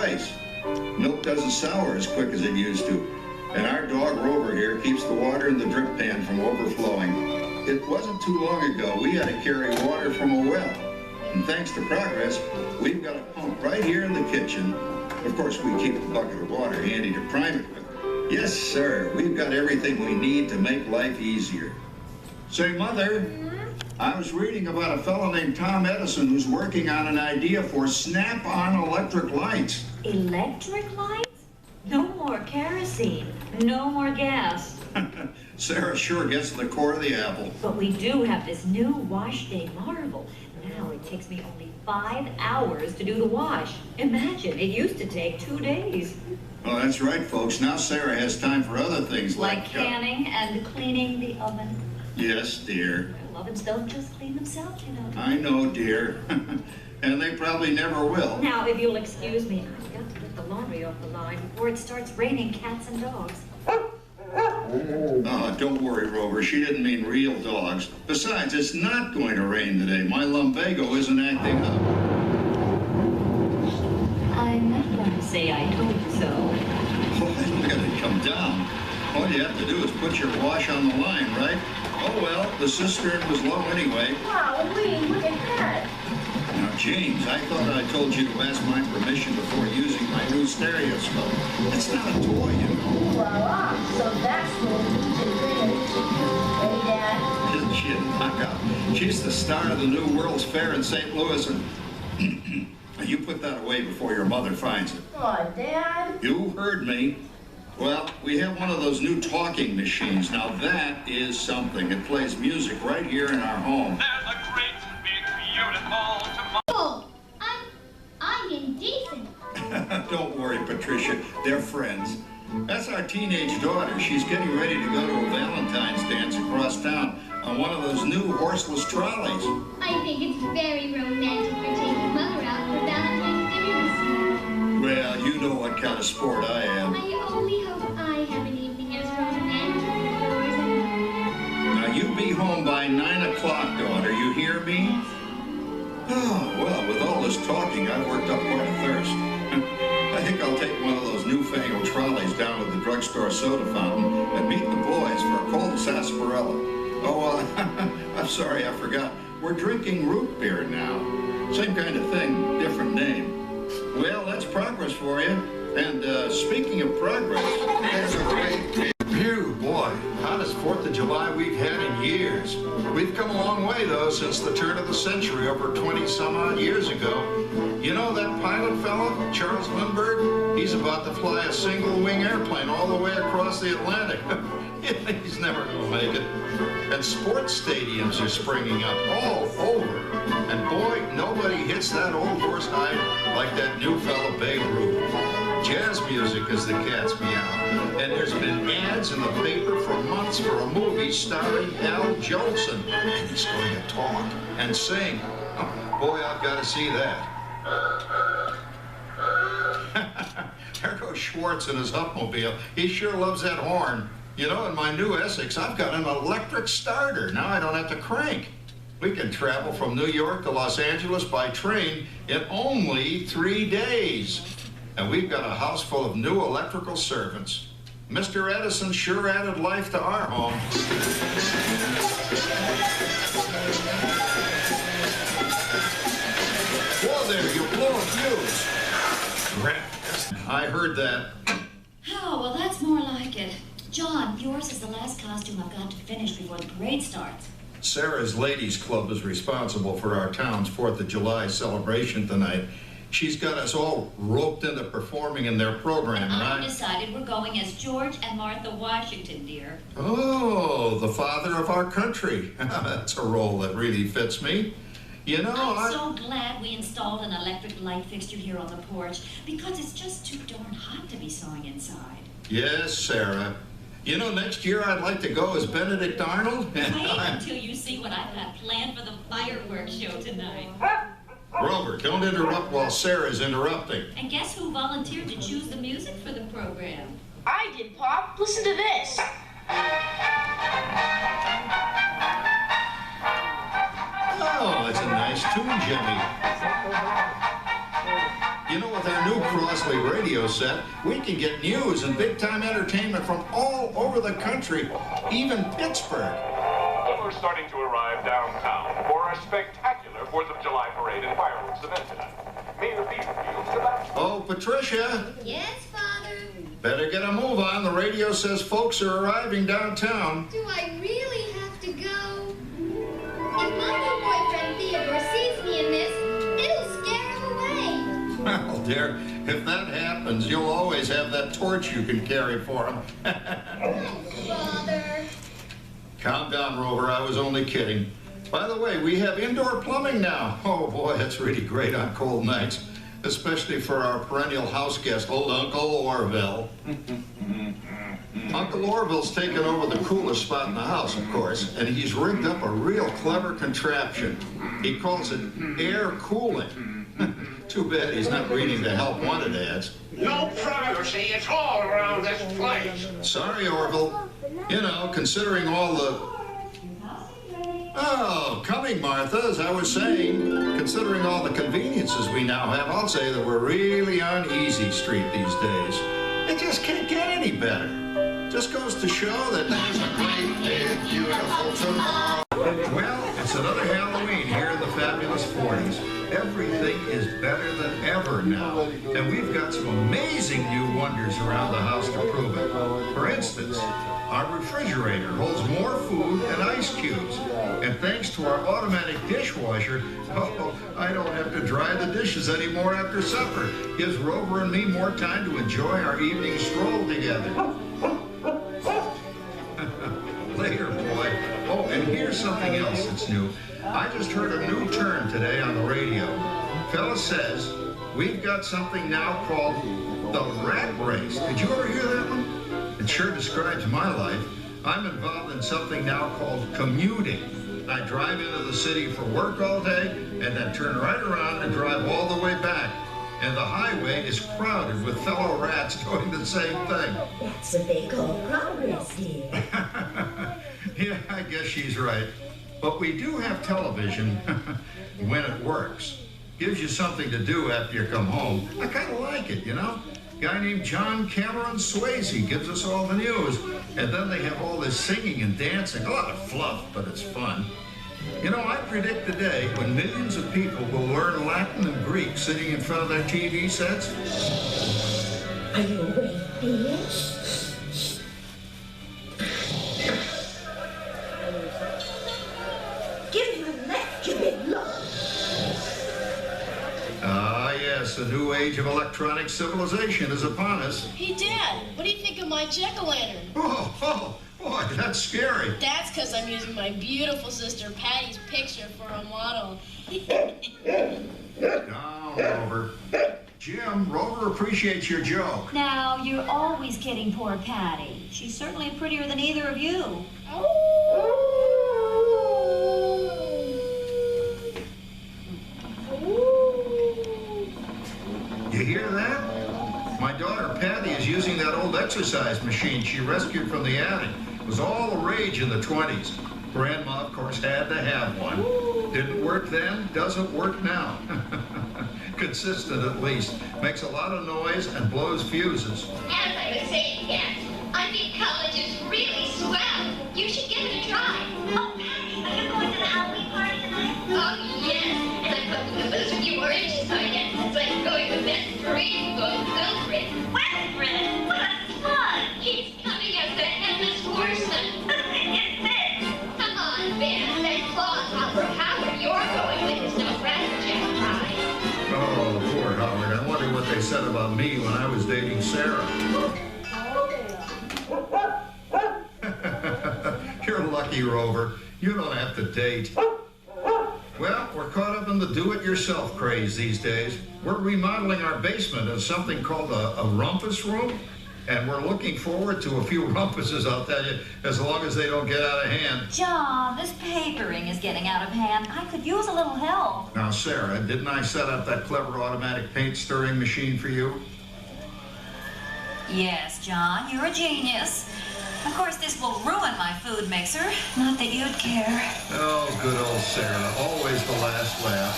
ice. Milk doesn't sour as quick as it used to. And our dog Rover here keeps the water in the drip pan from overflowing. It wasn't too long ago we had to carry water from a well. And thanks to progress, we've got a pump right here in the kitchen. Of course, we keep a bucket of water handy to prime it with. Yes, sir, we've got everything we need to make life easier. Say, Mother, I was reading about a fellow named Tom Edison who's working on an idea for snap-on electric lights. Electric lights? No more kerosene, no more gas. Sarah sure gets to the core of the apple. But we do have this new wash day marvel. Now it takes me only 5 hours to do the wash. Imagine, it used to take 2 days. Well, that's right, folks. Now Sarah has time for other things like canning and cleaning the oven. Yes, dear. Well, ovens don't just clean themselves, you know. I know, dear. And they probably never will. Now, if you'll excuse me, I've got to get the laundry off the line before it starts raining cats and dogs. Oh, don't worry, Rover. She didn't mean real dogs. Besides, it's not going to rain today. My lumbago isn't acting up. I'm not going to say I told you so. Oh, look at it come down. All you have to do is put your wash on the line, right? Oh, well, the cistern was low anyway. Wow, look at that. Now, James, I thought I told you to ask my permission before using my new stereoscope. It's not a toy, you know. Voila, so that's what Hey, Dad. Isn't she a knockout? She's the star of the new World's Fair in St. Louis, and you put that away before your mother finds it. Oh, Dad. You heard me. Well, we have one of those new talking machines. Now, that is something. It plays music right here in our home. There's a great, big, beautiful tomorrow. Oh, I'm indecent. Don't worry, Patricia. They're friends. That's our teenage daughter. She's getting ready to go to a Valentine's dance across town on one of those new horseless trolleys. I think it's very romantic for taking Mother out for Valentine's dinner this year. Well, you know what kind of sport I am. I only hope I have an evening as romantic as yours and Now, you be home by 9 o'clock, daughter. You hear me? Oh, well, with all this talking, I've worked up quite a thirst. I think I'll take one of those newfangled trolleys down to the drugstore soda fountain and meet the boys for a cold sarsaparilla. Oh, I'm sorry, I forgot. We're drinking root beer now. Same kind of thing, different name. Well, that's progress for you. And speaking of progress, there's a great view, boy. Hottest 4th of July we've had in years. We've come a long way, though, since the turn of the century, over 20-some-odd years ago. You know that pilot fellow, Charles Lindbergh? He's about to fly a single-wing airplane all the way across the Atlantic. He's never going to make it. And sports stadiums are springing up all over. And boy, nobody hits that old horse hide like that new fella Babe Ruth. Jazz music is the cat's meow. And there's been ads in the paper for months for a movie starring Al Jolson. And he's going to talk and sing. Oh, boy, I've got to see that. There goes Schwartz in his Hupmobile. He sure loves that horn. You know, in my new Essex, I've got an electric starter. Now I don't have to crank. We can travel from New York to Los Angeles by train in only 3 days. And we've got a house full of new electrical servants. Mr. Edison sure added life to our home. Whoa there, you blew a fuse. I heard that. Oh, well, that's more like it. John, yours is the last costume I've got to finish before the parade starts. Sarah's Ladies Club is responsible for our town's 4th of July celebration tonight. She's got us all roped into performing in their program, I right? decided we're going as George and Martha Washington, dear. Oh, the father of our country. That's a role that really fits me. You know, I'm so glad we installed an electric light fixture here on the porch because it's just too darn hot to be sewing inside. Yes, Sarah. You know, next year I'd like to go as Benedict Arnold. Wait until you see what I've got planned for the fireworks show tonight. Rover, don't interrupt while Sarah's interrupting. And guess who volunteered to choose the music for the program? I did, Pop. Listen to this. Oh, that's a nice tune, Jimmy. You know, with with our new Crosley radio set, we can get news and big-time entertainment from all over the country, even Pittsburgh. We're starting to arrive downtown for a spectacular 4th of July parade and fireworks event tonight. Mayor Beaverfield's about... Oh, Patricia, Yes, Father? better get a move on. The radio says folks are arriving downtown. Do I really have to go? If my new boyfriend Theodore sees me in this, it'll scare him away. Well, dear, if that happens, you'll always have that torch you can carry for him. Father. Calm down, Rover. I was only kidding. By the way, we have indoor plumbing now. Oh, boy, that's really great on cold nights, especially for our perennial house guest, old Uncle Orville. Uncle Orville's taken over the coolest spot in the house, of course, and he's rigged up a real clever contraption. He calls it air cooling. Too bad he's not reading the help wanted ads. No privacy, it's all around this place. Sorry, Orville. You know, considering all the... Oh, coming, Martha, as I was saying, considering all the conveniences we now have, I'll say that we're really on easy street these days. It just can't get any better. Just goes to show that there's a great big beautiful tomorrow. Well, it's another Halloween here in the fabulous 40s. Everything is better than ever now, and we've got some amazing new wonders around the house to prove it. For instance, our refrigerator holds more food and ice cubes, and thanks to our automatic dishwasher, I don't have to dry the dishes anymore after supper. Gives Rover and me more time to enjoy our evening stroll together. Later, boy. Oh, and here's something else that's new. I just heard a new term today on the radio. Fella says we've got something now called the rat race. Did you ever hear that one? It sure describes my life. I'm involved in something now called commuting. I drive into the city for work all day and then turn right around and drive all the way back. And the highway is crowded with fellow rats doing the same thing. That's what they call progress, dear. Yeah, I guess she's right. But we do have television when it works. Gives you something to do after you come home. I kind of like it, you know? Guy named John Cameron Swayze gives us all the news. And then they have all this singing and dancing. A lot of fluff, but it's fun. You know, I predict the day when millions of people will learn Latin and Greek sitting in front of their TV sets. Are you awake, dear? Give him a left, you big lump. Ah, yes, the new age of electronic civilization is upon us. Hey, Dad, what do you think of my jack-o'-lantern? Oh, boy, that's scary. That's because I'm using my beautiful sister Patty's picture for a model. Down, Rover. Jim, Rover appreciates your joke. Now, you're always kidding poor Patty. She's certainly prettier than either of you. You hear that? My daughter Patty is using that old exercise machine she rescued from the attic. It was all the rage in the 20s. Grandma, of course, had to have one. Didn't work then, doesn't work now. Consistent at least. Makes a lot of noise and blows fuses. As I was saying again, I think college is really swell. You should give it a try. Oh, Patty, are you going to the Halloween party tonight? Oh, yes. And I'm hoping that those of you orange again. It's like going with Best Green, going with Wilfred. Wilfred? Well, that's fun. He's coming as the headless horseman. It's this. Come on, Ben. That claws Hopper Howard you're going with is no Ratchet prize. Oh, poor Howard. I wonder what they said about me when I was dating Sarah. You're lucky, Rover. You don't have to date. Well, we're caught up in the do-it-yourself craze these days. We're remodeling our basement as something called a rumpus room, and we're looking forward to a few rumpuses, I'll tell you, as long as they don't get out of hand. John, this papering is getting out of hand. I could use a little help. Now, Sarah, didn't I set up that clever automatic paint stirring machine for you? Yes, John, you're a genius. Of course, this will ruin my food mixer. Not that you'd care. Oh, good old Sarah. Always the last laugh.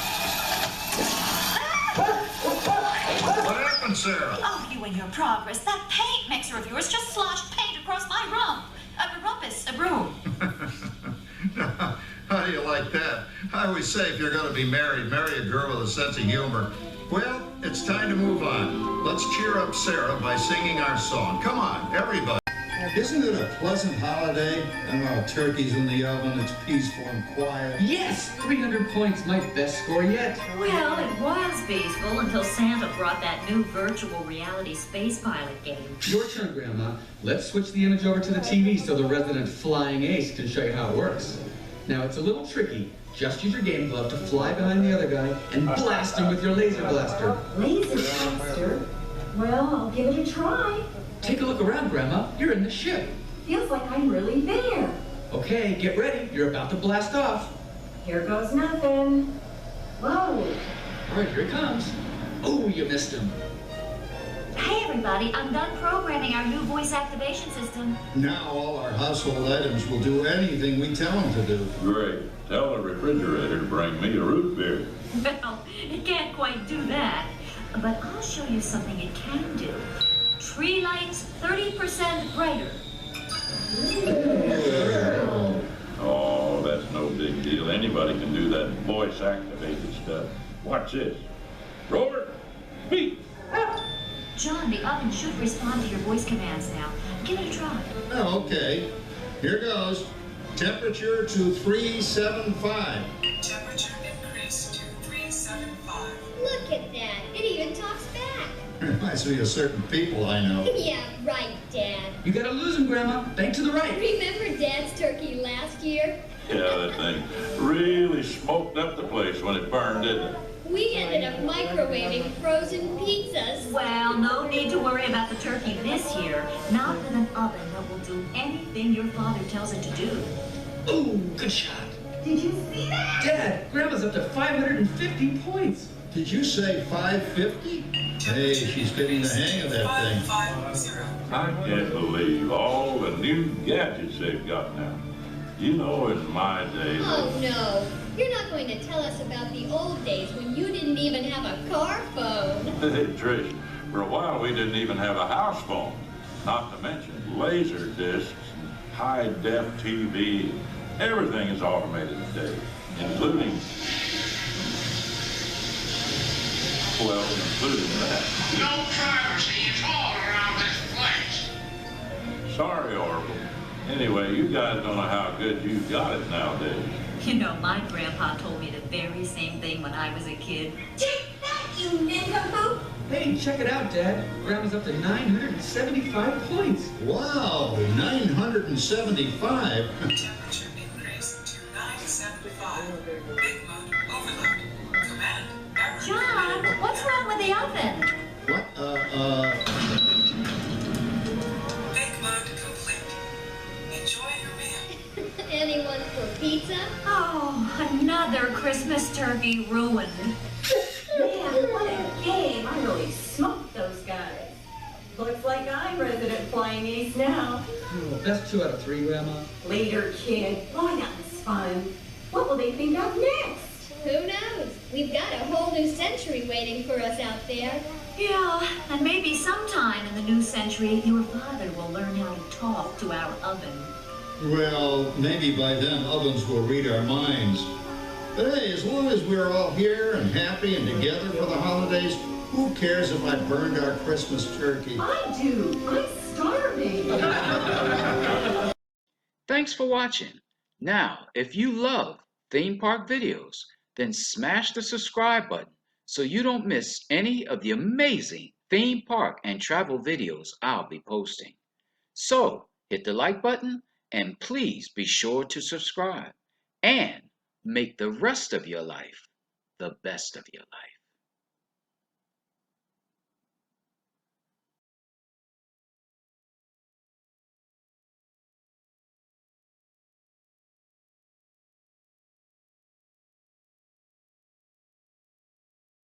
What happened, Sarah? Oh, you and your progress. That paint mixer of yours just sloshed paint across my room. A room. How do you like that? I always say if you're going to be married, marry a girl with a sense of humor. Well, it's time to move on. Let's cheer up Sarah by singing our song. Come on, everybody. Isn't it a pleasant holiday? Turkey's in the oven, it's peaceful and quiet. Yes! 300 points, my best score yet. Well, it was peaceful until Santa brought that new virtual reality space pilot game. Your turn, Grandma. Let's switch the image over to the TV so the resident flying ace can show you how it works. Now, it's a little tricky. Just use your game glove to fly behind the other guy and blast him with your laser blaster. Laser blaster? Well, I'll give it a try. Take a look around, Grandma. You're in the ship. Feels like I'm really there. Okay, get ready. You're about to blast off. Here goes nothing. Whoa. All right, here it comes. Oh, you missed him. Hey, everybody, I'm done programming our new voice activation system. Now all our household items will do anything we tell them to do. Great. Tell the refrigerator to bring me a root beer. Well, it can't quite do that. But I'll show you something it can do. Tree lights 30% brighter. Oh, that's no big deal. Anybody can do that voice-activated stuff. Watch this. Rover, beep. John, the oven should respond to your voice commands now. Give it a try. Oh, okay. Here goes. Temperature to 375. Temperature increased to 375. Look at that. It even talks back. Reminds me of certain people I know. Yeah, right, Dad. You gotta lose him, Grandma. Bank to the right. Remember Dad's turkey last year? Yeah, that thing really smoked up the place when it burned, didn't it? We ended up microwaving frozen pizzas. Well, no need to worry about the turkey this year. Not with an oven that will do anything your father tells it to do. Ooh, good shot. Did you see that? Dad, Grandma's up to 550 points. Did you say 550? Hey, she's getting the hang of that thing. 550. I can't believe all the new gadgets they've got now. You know, in my day... Oh, no. You're not going to tell us about the old days when you didn't even have a car phone. Hey, Trish, for a while we didn't even have a house phone. Not to mention laser discs, high-def TV. Everything is automated today, including... well, including that. No privacy at all around this place. Sorry, Orville. Anyway, you guys don't know how good you got it nowadays. You know, my grandpa told me the very same thing when I was a kid. Take that, you nincompoop! Hey, check it out, Dad. Grandma's up to 975 points. Wow, 975. Temperature increased to 975. Big mode overload. Command error. John, what's wrong with the oven? What? Big mode complete. Enjoy your meal. Anyone for pizza? Oh, another Christmas turkey ruined. Man, what a game! I really smoked those guys. Looks like I'm resident flying ace now. Oh, best 2 out of 3, Grandma. Later, kid. Oh, that was fun. What will they think of next? Who knows? We've got a whole new century waiting for us out there. Yeah, and maybe sometime in the new century, your father will learn how to talk to our oven. Well, maybe by then ovens will read our minds. But hey, as long as we're all here and happy and together for the holidays, who cares if I burned our Christmas turkey? I do. I'm starving. Thanks for watching. Now, if you love theme park videos, then smash the subscribe button so you don't miss any of the amazing theme park and travel videos I'll be posting. So, hit the like button and please be sure to subscribe and make the rest of your life the best of your life.